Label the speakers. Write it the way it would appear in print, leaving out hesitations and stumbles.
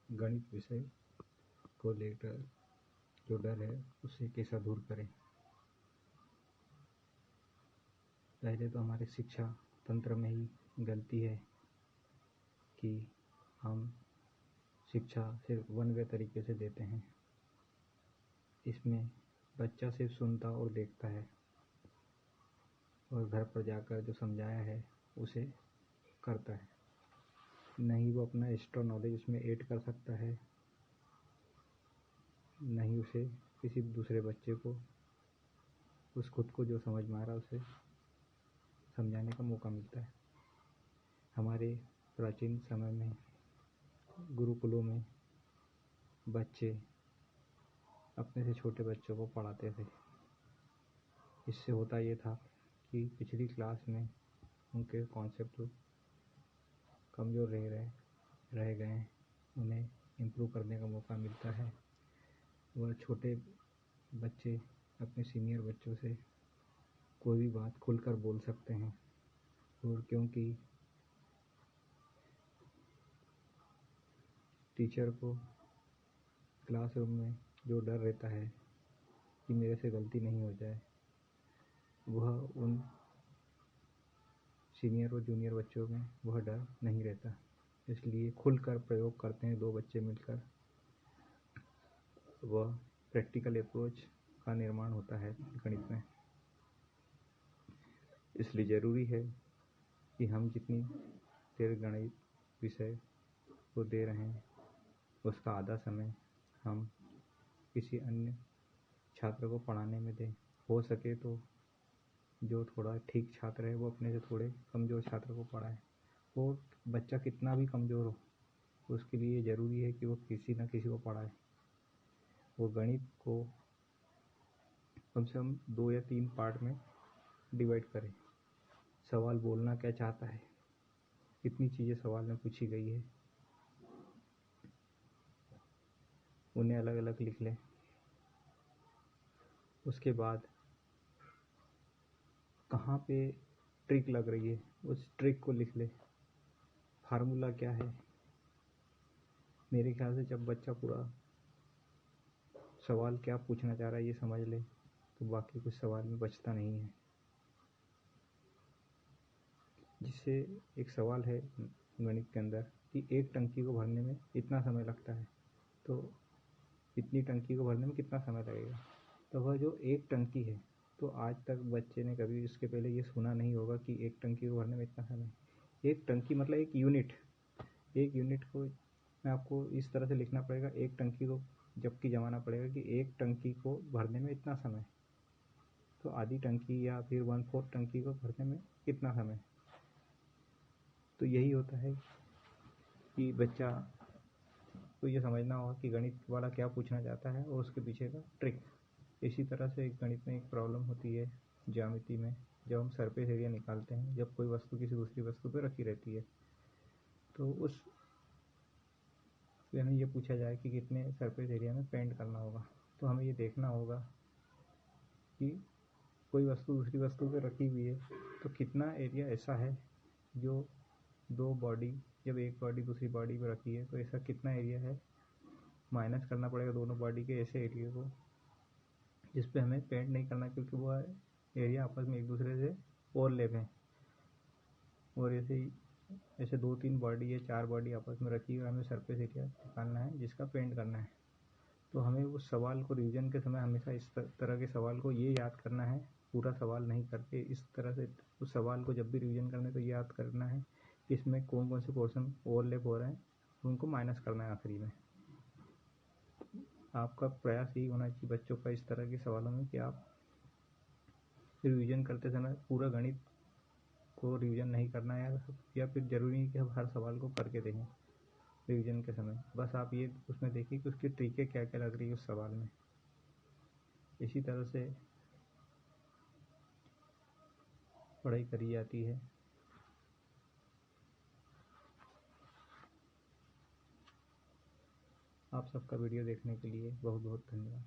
Speaker 1: गणित विषय को लेकर जो डर है उसे कैसा दूर करें। पहले तो हमारे शिक्षा तंत्र में ही गलती है कि हम शिक्षा सिर्फ वन वे तरीके से देते हैं। इसमें बच्चा सिर्फ सुनता और देखता है और घर पर जाकर जो समझाया है उसे करता है, नहीं वो अपना एक्स्ट्रा नॉलेज उसमें ऐड कर सकता है, नहीं उसे किसी दूसरे बच्चे को उस खुद को जो समझ में आ रहा है उसे समझाने का मौका मिलता है। हमारे प्राचीन समय में गुरुकुलों में बच्चे अपने से छोटे बच्चों को पढ़ाते थे। इससे होता ये था कि पिछली क्लास में उनके कॉन्सेप्ट कमज़ोर रह गए, उन्हें इम्प्रूव करने का मौका मिलता है। वह छोटे बच्चे अपने सीनियर बच्चों से कोई भी बात खुलकर बोल सकते हैं, और क्योंकि टीचर को क्लासरूम में जो डर रहता है कि मेरे से गलती नहीं हो जाए, वह उन सीनियर और जूनियर बच्चों में वह डर नहीं रहता। इसलिए खुलकर प्रयोग करते हैं दो बच्चे मिलकर, वह प्रैक्टिकल अप्रोच का निर्माण होता है गणित में। इसलिए ज़रूरी है कि हम जितनी देर गणित विषय को दे रहे हैं उसका आधा समय हम किसी अन्य छात्र को पढ़ाने में दें। हो सके तो जो थोड़ा ठीक छात्र है वो अपने से थोड़े कमज़ोर छात्र को पढ़ाए, और बच्चा कितना भी कमज़ोर हो उसके लिए ज़रूरी है कि वो किसी न किसी को पढ़ाए। वो गणित को कम से कम 2 या 3 पार्ट में डिवाइड करें। सवाल बोलना क्या चाहता है, कितनी चीज़ें सवाल में पूछी गई है, उन्हें अलग अलग लिख लें। उसके बाद कहाँ पे ट्रिक लग रही है उस ट्रिक को लिख ले। फार्मूला क्या है, मेरे ख्याल से जब बच्चा पूरा सवाल क्या पूछना चाह रहा है ये समझ ले तो बाकी कुछ सवाल में बचता नहीं है। जिससे एक सवाल है गणित के अंदर कि एक टंकी को भरने में इतना समय लगता है, तो इतनी टंकी को भरने में कितना समय लगेगा। तो वह जो एक टंकी है, तो आज तक बच्चे ने कभी इसके पहले ये सुना नहीं होगा कि एक टंकी को भरने में इतना समय। एक टंकी मतलब एक यूनिट को मैं आपको इस तरह से लिखना पड़ेगा, एक टंकी को जबकि जमाना पड़ेगा कि एक टंकी को भरने में इतना समय, तो आधी टंकी या फिर 1/4 टंकी को भरने में कितना समय। तो यही होता है कि बच्चा को ये समझना होगा कि गणित वाला क्या पूछना चाहता है और उसके पीछे का ट्रिक। इसी तरह से गणित में एक प्रॉब्लम होती है ज्यामिति में, जब हम सरफेस एरिया निकालते हैं, जब कोई वस्तु किसी दूसरी वस्तु पर रखी रहती है, तो उस हमें ये पूछा जाए कि कितने सरफेस एरिया में पेंट करना होगा। तो हमें ये देखना होगा कि कोई वस्तु दूसरी वस्तु पर रखी हुई है तो कितना एरिया ऐसा है जो दो बॉडी, जब एक बॉडी दूसरी बॉडी पर रखी है तो ऐसा कितना एरिया है, माइनस करना पड़ेगा दोनों बॉडी के ऐसे एरिया को जिस पे हमें पेंट नहीं करना, क्योंकि वो एरिया आपस में एक दूसरे से ओवरलैप है। और ऐसे 2-3 बॉडी या 4 बॉडी आपस में रखी है, हमें सरफेस एरिया निकालना है जिसका पेंट करना है। तो हमें उस सवाल को रिवीजन के समय हमेशा इस तरह के सवाल को ये याद करना है, पूरा सवाल नहीं करके इस तरह से उस सवाल को जब भी रिवीजन करना है तो ये याद करना है कि इसमें कौन कौन से पोर्शन ओवरलैप हो रहे हैं, उनको माइनस करना है आखिरी में। आपका प्रयास यही होना चाहिए बच्चों का इस तरह के सवालों में कि आप रिवीजन करते समय पूरा गणित को रिवीजन नहीं करना है, या फिर ज़रूरी नहीं कि हम हर सवाल को करके देखें रिवीजन के समय। बस आप ये उसमें देखिए कि उसकी ट्रिकें क्या क्या लग रही है उस सवाल में। इसी तरह से पढ़ाई करी जाती है। आप सबका वीडियो देखने के लिए बहुत बहुत धन्यवाद।